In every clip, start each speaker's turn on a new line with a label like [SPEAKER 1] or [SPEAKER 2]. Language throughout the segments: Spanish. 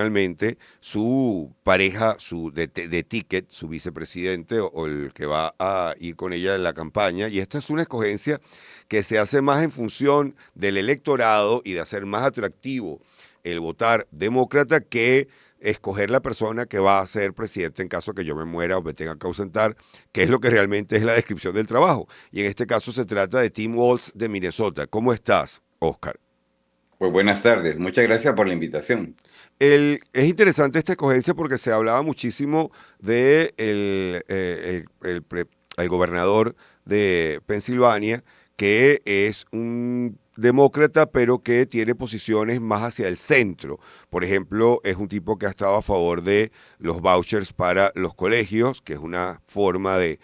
[SPEAKER 1] finalmente su pareja de ticket, su vicepresidente o el que va a ir con ella en la campaña. Y esta es una escogencia que se hace más en función del electorado y de hacer más atractivo el votar demócrata que escoger la persona que va a ser presidente en caso que yo me muera o me tenga que ausentar, que es lo que realmente es la descripción del trabajo. Y en este caso se trata de Tim Walz de Minnesota. ¿Cómo estás, Oscar?
[SPEAKER 2] Pues buenas tardes, muchas gracias por la invitación.
[SPEAKER 1] Es interesante esta escogencia porque se hablaba muchísimo de el gobernador de Pensilvania, que es un demócrata, pero que tiene posiciones más hacia el centro. Por ejemplo, es un tipo que ha estado a favor de los vouchers para los colegios, que es una forma de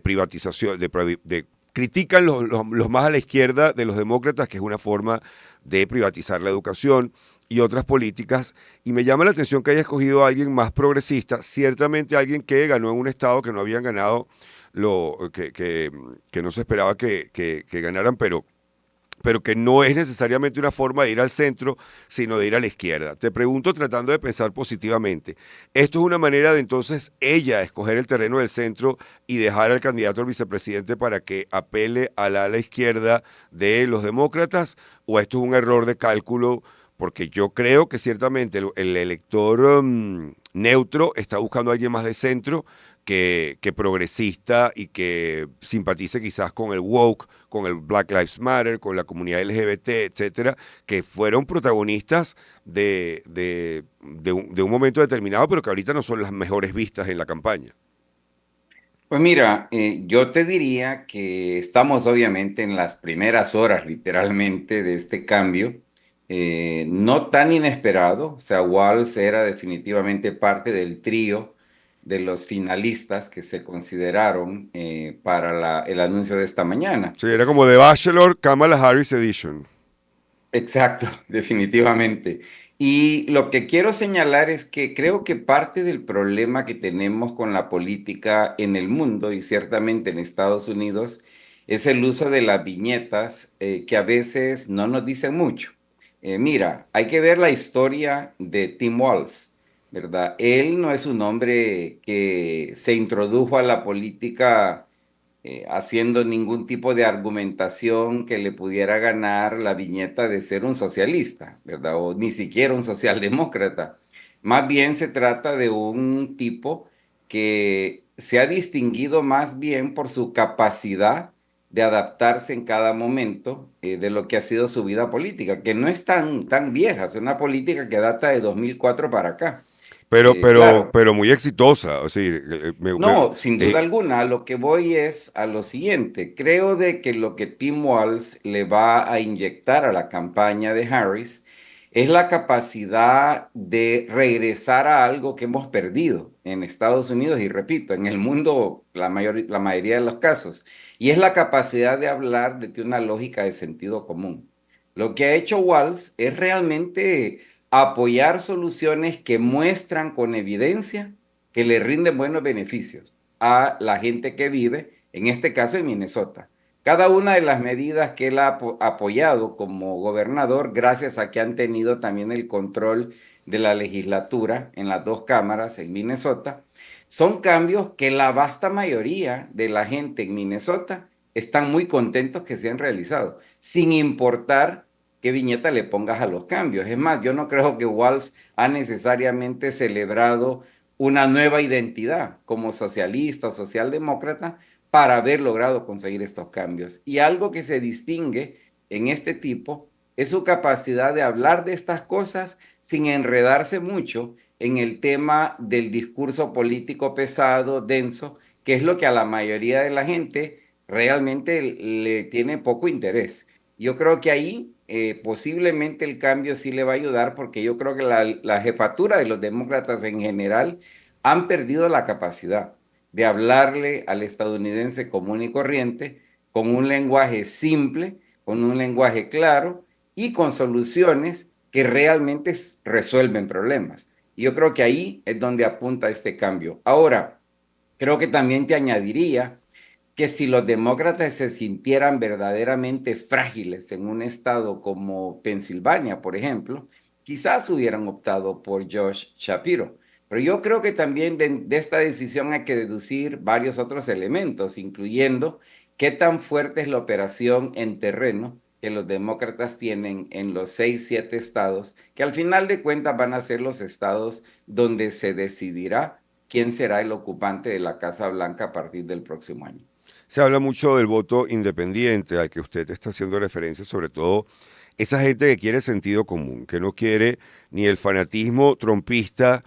[SPEAKER 1] privatización, critican los más a la izquierda de los demócratas, que es una forma de privatizar la educación y otras políticas, y me llama la atención que haya escogido a alguien más progresista, ciertamente alguien que ganó en un estado que no habían ganado, que no se esperaba que ganaran, pero que no es necesariamente una forma de ir al centro, sino de ir a la izquierda. Te pregunto tratando de pensar positivamente, ¿esto es una manera de entonces ella escoger el terreno del centro y dejar al candidato al vicepresidente para que apele a la ala izquierda de los demócratas? ¿O esto es un error de cálculo? Porque yo creo que ciertamente el elector neutro está buscando a alguien más de centro que progresista y que simpatice quizás con el woke, con el Black Lives Matter, con la comunidad LGBT, etcétera, que fueron protagonistas de un momento determinado, pero que ahorita no son las mejores vistas en la campaña.
[SPEAKER 2] Pues mira, yo te diría que estamos obviamente en las primeras horas literalmente de este cambio, no tan inesperado, o sea, Walz era definitivamente parte del trío de los finalistas que se consideraron para el anuncio de esta mañana.
[SPEAKER 1] Sí, era como The Bachelor, Kamala Harris Edition.
[SPEAKER 2] Exacto, definitivamente. Y lo que quiero señalar es que creo que parte del problema que tenemos con la política en el mundo y ciertamente en Estados Unidos es el uso de las viñetas que a veces no nos dicen mucho. Mira, hay que ver la historia de Tim Walz, ¿verdad? Él no es un hombre que se introdujo a la política haciendo ningún tipo de argumentación que le pudiera ganar la viñeta de ser un socialista, ¿verdad? O ni siquiera un socialdemócrata. Más bien se trata de un tipo que se ha distinguido más bien por su capacidad de adaptarse en cada momento de lo que ha sido su vida política, que no es tan vieja, es una política que data de 2004 para acá. Claro,
[SPEAKER 1] Pero muy exitosa. O sea,
[SPEAKER 2] no, sin duda
[SPEAKER 1] eh,
[SPEAKER 2] alguna, a lo que voy es a lo siguiente. Creo de que lo que Tim Walz le va a inyectar a la campaña de Harris es la capacidad de regresar a algo que hemos perdido en Estados Unidos y repito, en el mundo la mayoría de los casos, y es la capacidad de hablar desde una lógica de sentido común. Lo que ha hecho Walz es realmente apoyar soluciones que muestran con evidencia que le rinden buenos beneficios a la gente que vive, en este caso en Minnesota. Cada una de las medidas que él ha apoyado como gobernador, gracias a que han tenido también el control de la legislatura en las dos cámaras en Minnesota, son cambios que la vasta mayoría de la gente en Minnesota están muy contentos que se han realizado, sin importar qué viñeta le pongas a los cambios. Es más, yo no creo que Walz ha necesariamente celebrado una nueva identidad como socialista o socialdemócrata para haber logrado conseguir estos cambios. Y algo que se distingue en este tipo es su capacidad de hablar de estas cosas sin enredarse mucho en el tema del discurso político pesado, denso, que es lo que a la mayoría de la gente realmente le tiene poco interés. Yo creo que ahí posiblemente el cambio sí le va a ayudar porque yo creo que la jefatura de los demócratas en general han perdido la capacidad de hablarle al estadounidense común y corriente con un lenguaje simple, con un lenguaje claro y con soluciones que realmente resuelven problemas. Y yo creo que ahí es donde apunta este cambio. Ahora, creo que también te añadiría que si los demócratas se sintieran verdaderamente frágiles en un estado como Pensilvania, por ejemplo, quizás hubieran optado por Josh Shapiro. Pero yo creo que también de esta decisión hay que deducir varios otros elementos, incluyendo qué tan fuerte es la operación en terreno que los demócratas tienen en los 6, 7 estados, que al final de cuentas van a ser los estados donde se decidirá quién será el ocupante de la Casa Blanca a partir del próximo año.
[SPEAKER 1] Se habla mucho del voto independiente al que usted está haciendo referencia, sobre todo esa gente que quiere sentido común, que no quiere ni el fanatismo trompista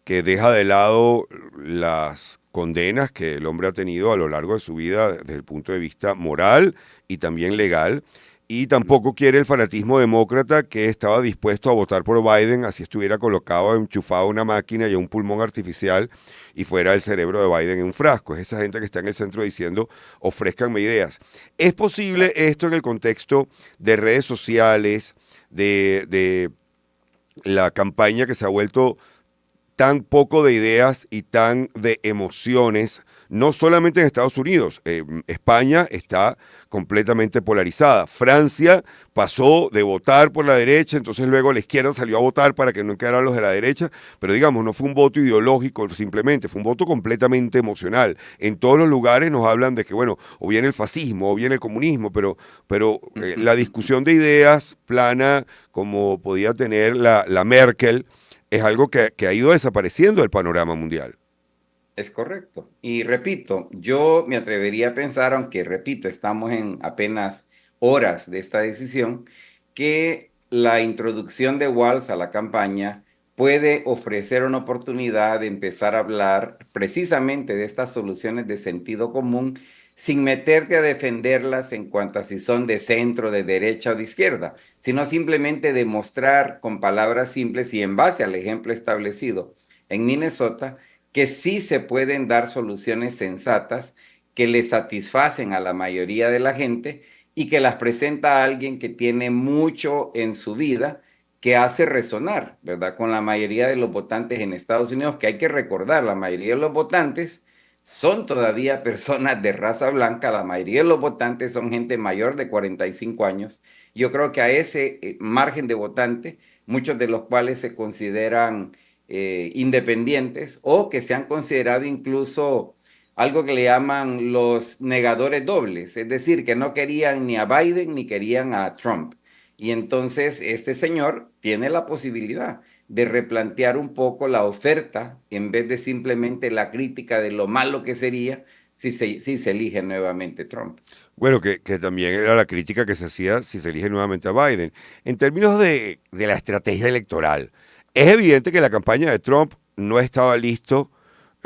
[SPEAKER 1] que deja de lado las condenas que el hombre ha tenido a lo largo de su vida desde el punto de vista moral y también legal. Y tampoco quiere el fanatismo demócrata que estaba dispuesto a votar por Biden, así estuviera colocado, enchufado a una máquina y a un pulmón artificial y fuera el cerebro de Biden en un frasco. Es esa gente que está en el centro diciendo, ofrézcanme ideas. ¿Es posible esto en el contexto de redes sociales, de la campaña que se ha vuelto tan poco de ideas y tan de emociones, no solamente en Estados Unidos? España está completamente polarizada. Francia pasó de votar por la derecha, entonces luego la izquierda salió a votar para que no quedaran los de la derecha, pero digamos, no fue un voto ideológico simplemente, fue un voto completamente emocional. En todos los lugares nos hablan de que, bueno, o viene el fascismo, o viene el comunismo, pero la discusión de ideas plana, como podía tener la Merkel, es algo que ha ido desapareciendo del panorama mundial.
[SPEAKER 2] Es correcto. Y repito, yo me atrevería a pensar, aunque repito, estamos en apenas horas de esta decisión, que la introducción de Walz a la campaña puede ofrecer una oportunidad de empezar a hablar precisamente de estas soluciones de sentido común sin meterte a defenderlas en cuanto a si son de centro, de derecha o de izquierda, sino simplemente demostrar con palabras simples y en base al ejemplo establecido en Minnesota que sí se pueden dar soluciones sensatas que le satisfacen a la mayoría de la gente y que las presenta a alguien que tiene mucho en su vida que hace resonar, ¿verdad? Con la mayoría de los votantes en Estados Unidos, que hay que recordar, la mayoría de los votantes son todavía personas de raza blanca, la mayoría de los votantes son gente mayor de 45 años. Yo creo que a ese margen de votante, muchos de los cuales se consideran independientes o que se han considerado incluso algo que le llaman los negadores dobles, es decir, que no querían ni a Biden ni querían a Trump. Y entonces este señor tiene la posibilidad de replantear un poco la oferta en vez de simplemente la crítica de lo malo que sería si se elige nuevamente Trump.
[SPEAKER 1] Bueno, que también era la crítica que se hacía si se elige nuevamente a Biden. En términos de la estrategia electoral, es evidente que la campaña de Trump no estaba listo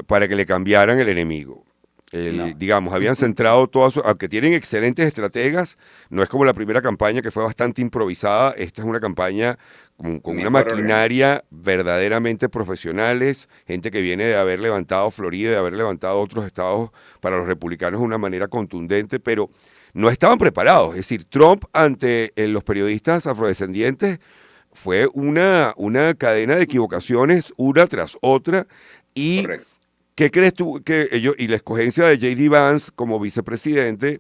[SPEAKER 1] para que le cambiaran el enemigo.
[SPEAKER 2] No.
[SPEAKER 1] Digamos, habían centrado todas, aunque tienen excelentes estrategas, no es como la primera campaña que fue bastante improvisada, esta es una campaña con una
[SPEAKER 2] Mejor organizado.
[SPEAKER 1] maquinaria verdaderamente profesionales, gente que viene de haber levantado Florida, de haber levantado otros estados para los republicanos de una manera contundente, pero no estaban preparados. Es decir, Trump ante los periodistas afrodescendientes fue una cadena de equivocaciones una tras otra. ¿Y
[SPEAKER 2] Correcto.
[SPEAKER 1] qué crees tú que ellos, y la escogencia de J.D. Vance como vicepresidente,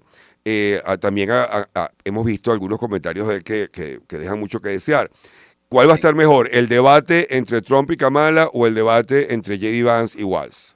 [SPEAKER 1] también hemos visto algunos comentarios de él que dejan mucho que desear? ¿Cuál va a
[SPEAKER 2] Sí.
[SPEAKER 1] estar mejor, el debate entre Trump y Kamala o el debate entre J.D. Vance y Walz?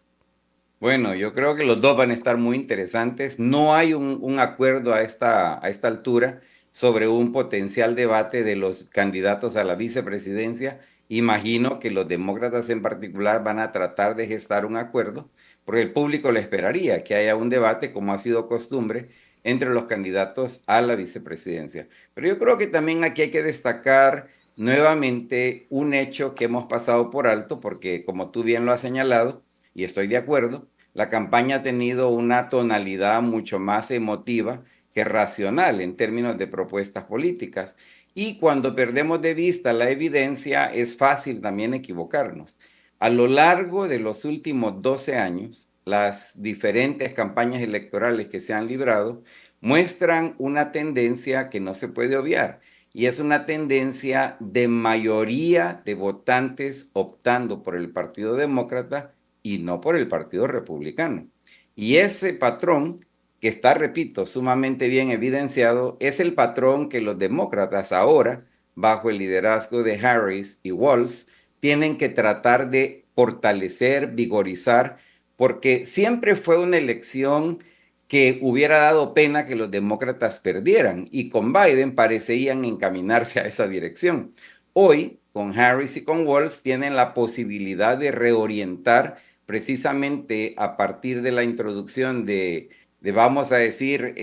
[SPEAKER 2] Bueno, yo creo que los dos van a estar muy interesantes. No hay un acuerdo a esta altura sobre un potencial debate de los candidatos a la vicepresidencia. Imagino que los demócratas en particular van a tratar de gestar un acuerdo, porque el público le esperaría que haya un debate, como ha sido costumbre, entre los candidatos a la vicepresidencia. Pero yo creo que también aquí hay que destacar nuevamente un hecho que hemos pasado por alto, porque como tú bien lo has señalado, y estoy de acuerdo, la campaña ha tenido una tonalidad mucho más emotiva que racional en términos de propuestas políticas. Y cuando perdemos de vista la evidencia, es fácil también equivocarnos. A lo largo de los últimos 12 años, las diferentes campañas electorales que se han librado muestran una tendencia que no se puede obviar. Y es una tendencia de mayoría de votantes optando por el Partido Demócrata y no por el Partido Republicano. Y ese patrón, que está, repito, sumamente bien evidenciado, es el patrón que los demócratas ahora bajo el liderazgo de Harris y Walz, tienen que tratar de fortalecer, vigorizar, porque siempre fue una elección que hubiera dado pena que los demócratas perdieran y con Biden parecían encaminarse a esa dirección. Hoy, con Harris y con Walz, tienen la posibilidad de reorientar precisamente a partir de la introducción de vamos a decir,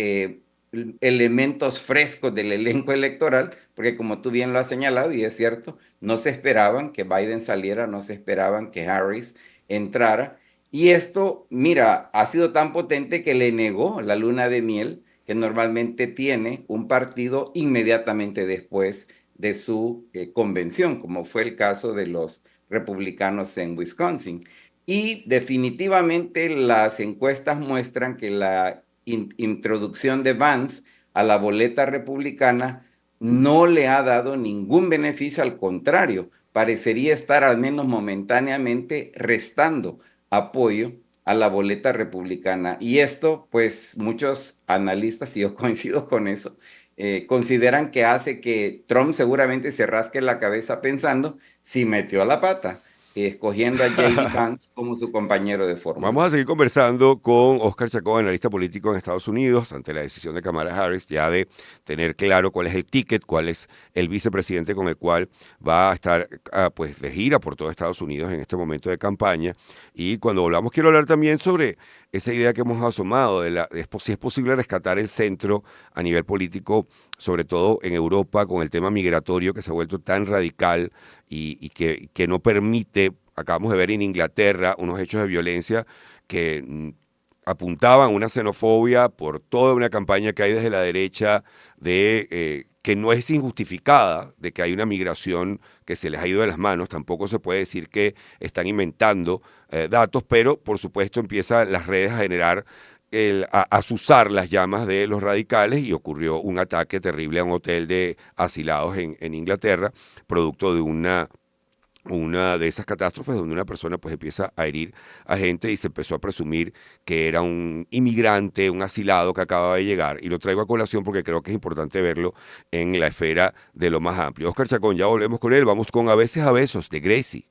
[SPEAKER 2] elementos frescos del elenco electoral, porque como tú bien lo has señalado, y es cierto, no se esperaban que Biden saliera, no se esperaban que Harris entrara, y esto, mira, ha sido tan potente que le negó la luna de miel que normalmente tiene un partido inmediatamente después de su convención, como fue el caso de los republicanos en Wisconsin. Y definitivamente las encuestas muestran que la introducción de Vance a la boleta republicana no le ha dado ningún beneficio, al contrario, parecería estar al menos momentáneamente restando apoyo a la boleta republicana. Y esto, pues muchos analistas, y yo coincido con eso, consideran que hace que Trump seguramente se rasque la cabeza pensando si metió la pata, escogiendo a J.D. Vance como su compañero de fórmula.
[SPEAKER 1] Vamos a seguir conversando con Oscar Chacón, analista político en Estados Unidos, ante la decisión de Kamala Harris ya de tener claro cuál es el ticket, cuál es el vicepresidente con el cual va a estar pues de gira por todo Estados Unidos en este momento de campaña. Y cuando volvamos quiero hablar también sobre esa idea que hemos asomado de si es posible rescatar el centro a nivel político, sobre todo en Europa, con el tema migratorio que se ha vuelto tan radical y que no permite. Acabamos de ver en Inglaterra unos hechos de violencia que apuntaban una xenofobia por toda una campaña que hay desde la derecha que no es injustificada, de que hay una migración que se les ha ido de las manos. Tampoco se puede decir que están inventando datos, pero por supuesto empiezan las redes a generar a azuzar las llamas de los radicales y ocurrió un ataque terrible a un hotel de asilados en Inglaterra, producto de una de esas catástrofes donde una persona pues empieza a herir a gente y se empezó a presumir que era un inmigrante, un asilado que acababa de llegar. Y lo traigo a colación porque creo que es importante verlo en la esfera de lo más amplio. Oscar Chacón, ya volvemos con él. Vamos con A veces a besos de Gracie.